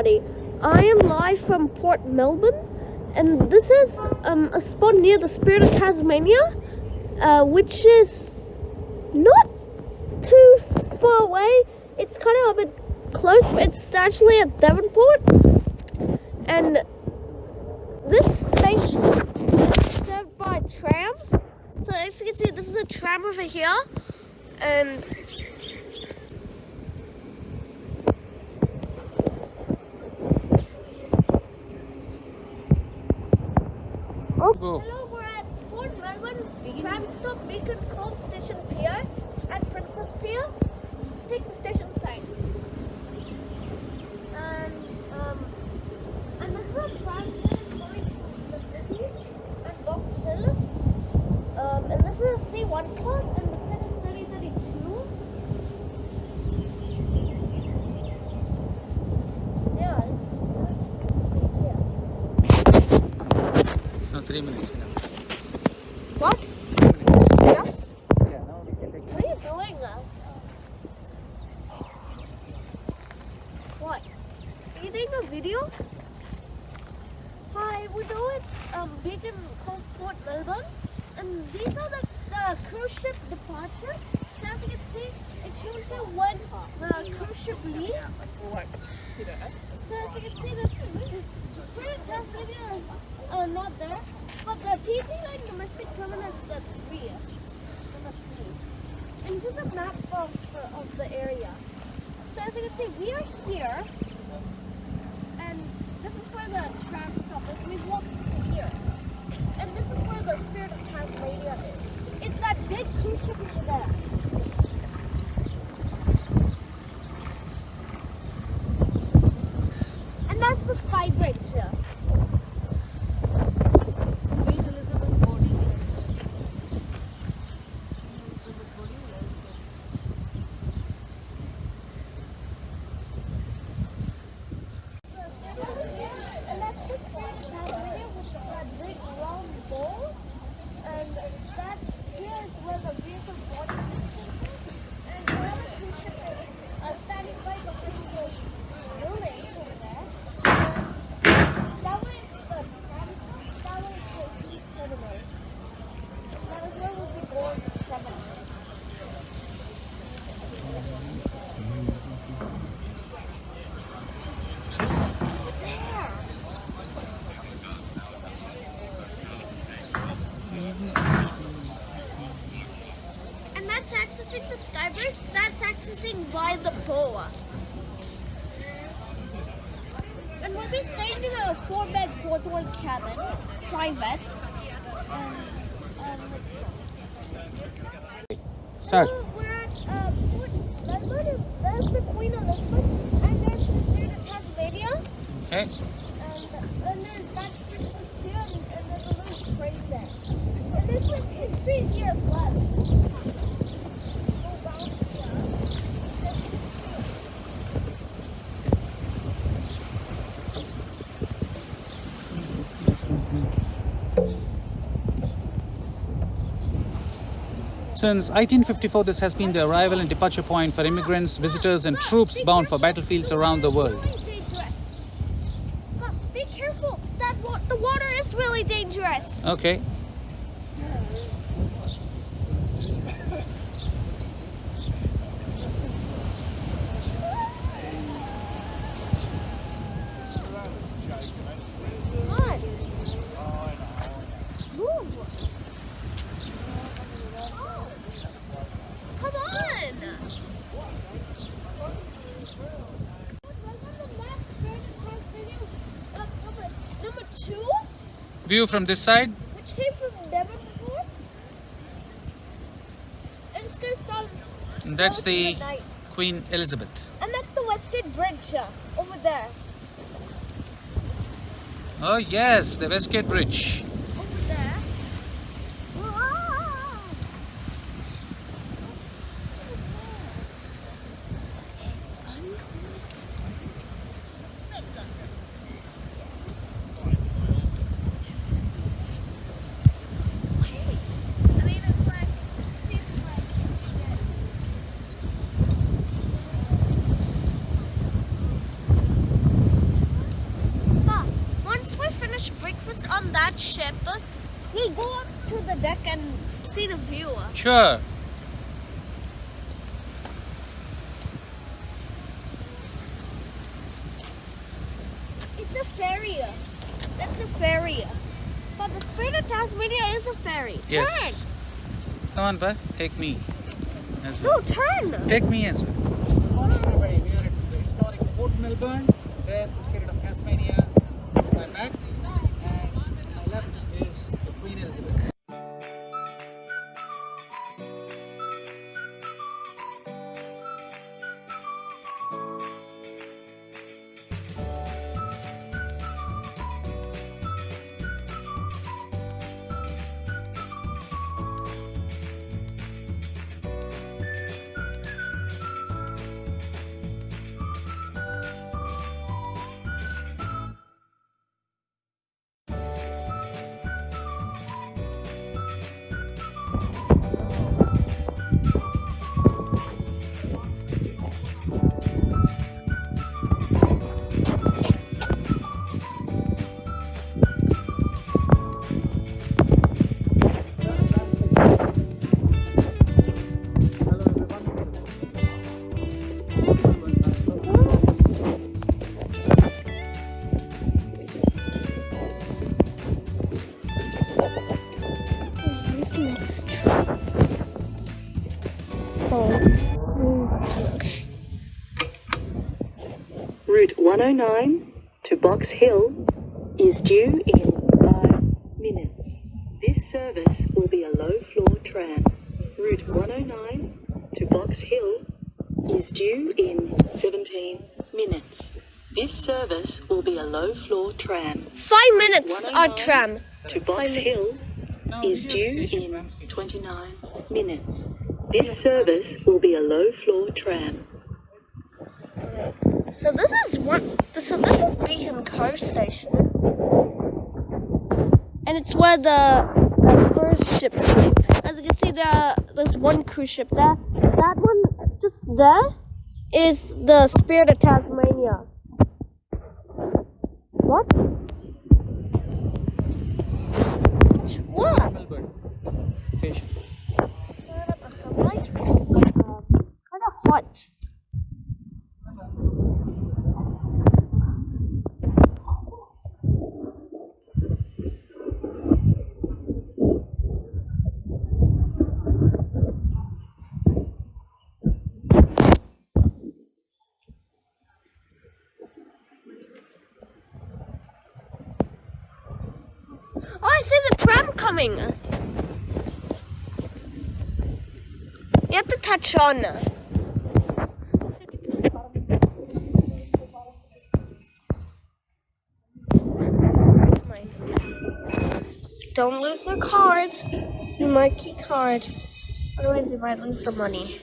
everybody. I am live from Port Melbourne, and this is a spot near the Spirit of Tasmania, which is not too far away. It's kind of a bit close. It's actually at Devonport, and this station is served by trams. So as you can see, this is a tram over here, and hello, we're at Port Melbourne Tram stop Beacon Cove Station Pier at Princess Pier. Take the station sign. And this is a tram going to the city and Box Hill. And this is a C1 class, and the set is 3032. Yeah, No, 3 minutes. what? 3 minutes. Enough? Yeah, now we can take. What are you doing? What? Are you doing a video? Hi, we're doing Beacon Cove Port Melbourne, and these are the cruise ship departures. So as you can see, it shows you when the cruise ship leaves. So as you can see, the Spirit of Tasmania is not there, but the PT9 domestic terminal is at 3. Number 3. And here's a map of the area. So as you can see, we are here, and this is where the tram stop is. We've walked to here, and this is where the Spirit of Tasmania is. It's that big cruise ship over there. And that's the Sky Bridge. And that's accessing the Sky Bridge, that's accessing via the Poa. And we'll be staying in a 4-bed portable cabin, private. Start. So we're at Port Melbourne. There's the Queen Elizabeth, and there's the Spirit of Tasmania. Okay. And there's that Princess Pier, and there's a little train there. And there's like history here as well. Go down here. Since 1854, this has been the arrival and departure point for immigrants, visitors, and troops bound for battlefields around the world. But be careful, the water is really dangerous. Okay. View from this side. Which came from Devonport. And it's going to start. And that's the Queen Elizabeth. And that's the Westgate Bridge over there. Oh yes, the Westgate Bridge. Over there. on that ship, we'll go up to the deck and see the view. Sure. It's a ferry. That's a ferry. But the Spirit of Tasmania is a ferry. Turn. Yes. Come on, bud. Take me as well. No, turn. Take me as well. We are at the historic Port Melbourne. There's the Spirit of Tasmania. My back and my left is the Queen Elizabeth. Route 109 to Box Hill is due in 5 minutes. This service will be a low-floor tram. Route 109 to Box Hill is due in 17 minutes. This service will be a low-floor tram. 5 minutes on tram. To Box Hill is due in 29 minutes. This service will be a low-floor tram. So this is Beacon Cove Station, and it's where the cruise ships leave. As you can see, there's one cruise ship there. That one just there is the Spirit of Tasmania. What? What? Melbourne station. The sunlight kind of hot. Oh, I see the tram coming. You have to touch on. That's mine. Don't lose your card. Your key card. Otherwise, you might lose the money.